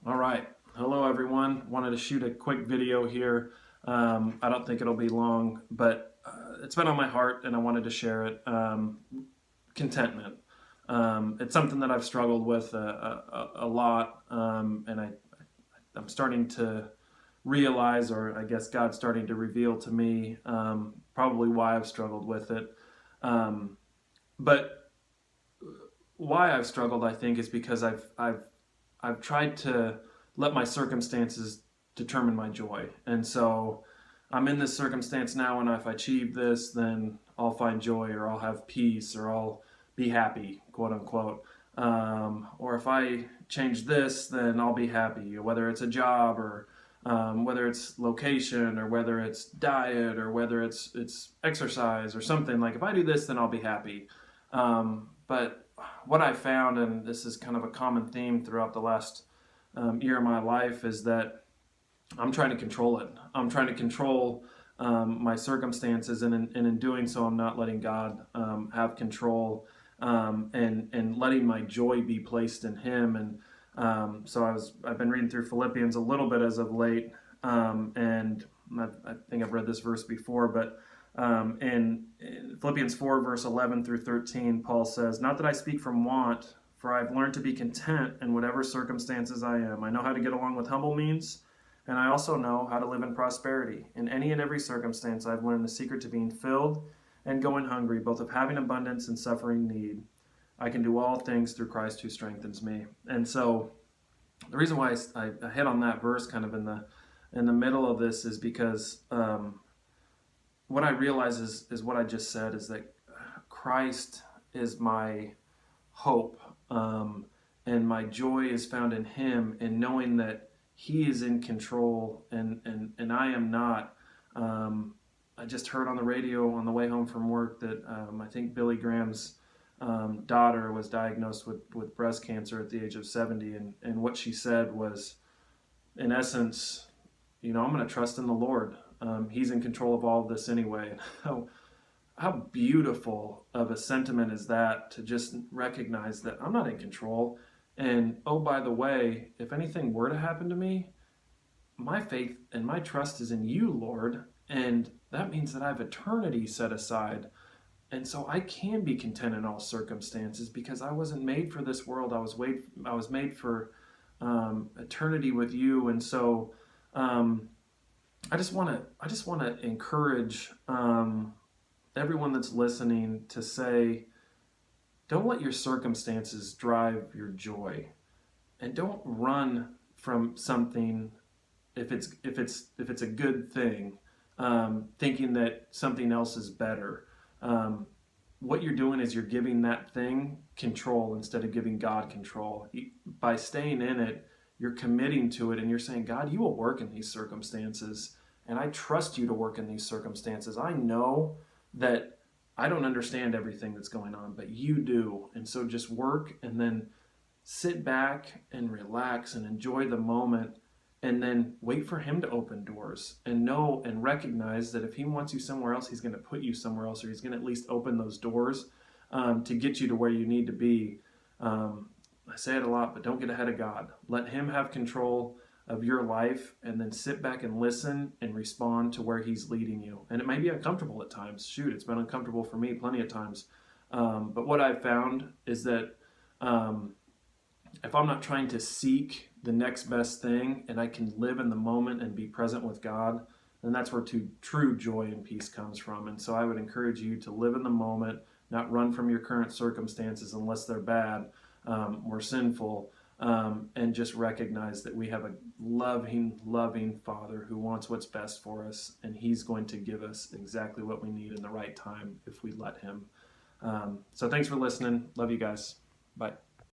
All right. Hello, everyone. Wanted to shoot a quick video here. I don't think it'll be long, but it's been on my heart and I wanted to share it. Contentment. It's something that I've struggled with a lot, and I'm starting to realize, or I guess God's starting to reveal to me, probably why I've struggled with it. But why I've struggled, I think, is because I've tried to let my circumstances determine my joy. And so I'm in this circumstance now, and if I achieve this, then I'll find joy, or I'll have peace, or I'll be happy, quote unquote. Or if I change this, then I'll be happy, whether it's a job, or whether it's location, or whether it's diet, or whether it's exercise or something. Like, if I do this, then I'll be happy. But what I found, and this is kind of a common theme throughout the last year of my life, is that I'm trying to control it. I'm trying to control my circumstances, and in doing so, I'm not letting God have control, and letting my joy be placed in Him. And so I've been reading through Philippians a little bit as of late, and I think I've read this verse before, but in Philippians 4, verse 11 through 13, Paul says, "Not that I speak from want, for I've learned to be content in whatever circumstances I am. I know how to get along with humble means, and I also know how to live in prosperity. In any and every circumstance, I've learned the secret to being filled and going hungry, both of having abundance and suffering need. I can do all things through Christ who strengthens me." And so the reason why I hit on that verse kind of in the middle of this is because what I realize is what I just said, is that Christ is my hope, and my joy is found in Him, and knowing that He is in control, and I am not. I just heard on the radio on the way home from work that I think Billy Graham's daughter was diagnosed with breast cancer at the age of 70, and what she said was, in essence, I'm going to trust in the Lord. He's in control of all of this anyway. How beautiful of a sentiment is that, to just recognize that I'm not in control. And oh, by the way, if anything were to happen to me, my faith and my trust is in You, Lord. And that means that I have eternity set aside. And so I can be content in all circumstances, because I wasn't made for this world. I was made for eternity with You. And so I just want to encourage everyone that's listening to say, don't let your circumstances drive your joy, and don't run from something if it's a good thing, thinking that something else is better. What you're doing is you're giving that thing control instead of giving God control. By staying in it, you're committing to it, and you're saying, God, You will work in these circumstances, and I trust You to work in these circumstances. I know that I don't understand everything that's going on, but You do. And so just work, and then sit back and relax and enjoy the moment, and then wait for Him to open doors, and know and recognize that if He wants you somewhere else, He's going to put you somewhere else, or He's going to at least open those doors to get you to where you need to be. I say it a lot, but don't get ahead of God. Let Him have control of your life, and then sit back and listen and respond to where He's leading you. And it may be uncomfortable at times. Shoot, it's been uncomfortable for me plenty of times. But what I've found is that if I'm not trying to seek the next best thing, and I can live in the moment and be present with God, then that's where true joy and peace comes from. And so I would encourage you to live in the moment, not run from your current circumstances unless they're bad or sinful, and just recognize that we have a loving Father who wants what's best for us, and He's going to give us exactly what we need in the right time if we let Him. So thanks for listening. Love you guys. Bye.